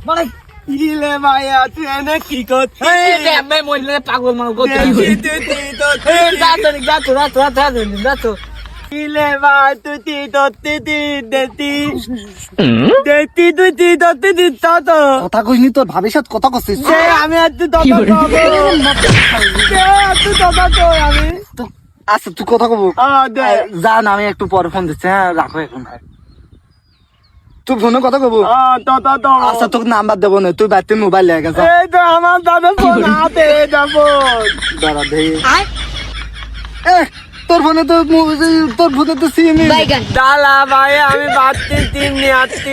বাড়াই ইলে মায়া তুই এনে কি করছিস? আমি মরলে পাগল মানুষ করতে কি হই যা তো ইলে মা তুই দেতি তুই দিচ্ছ তো কথা কইনি তোর ভাবির সাথে কথা করছিস আমি আর তুই আমি তো আচ্ছা তুই কথা কব দে জান আমি একটু পরে ফোন দিচ্ছি হ্যাঁ রাখো এখন তুই ফোনে কথা কব আচ্ছা তোকে নাম্বার দেবো না তুই বাড়িতে মোবাইল লেগে গেছে এই তো আমার দাদা ফোন হাতে যাবো দাঁড়া দে তোর ফোনে তো তোর ফোনে তো সিম ডালা ভাই আমি বাড়তি টিম নিয়ে আসছি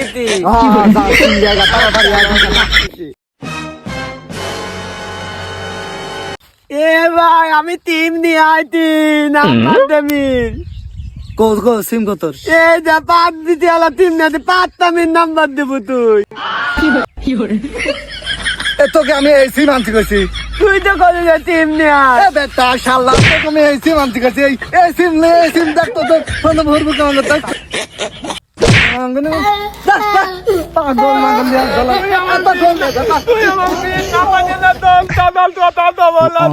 এ ভাই আমি টিম নিয়ে আইতি নাম্বার দেমিন কো সিম কো তোর এই যা পাঁচ দিতে আলা টিম নিয়ে পাঁচটা মিন নাম্বার দেবো তুই তোকে আমি এই সিম আনতে গেছি তুই তো করে টিম নিয়ে এ বেটা শালা তোকে আমি এই সিম আনতে গেছি এই সিম নে এই সিম দেখ তো ফোন ভরবো কেমন দেখ পাগল মাগল দিয়া গলা তুই আমার নাম্বার দে না তো বলা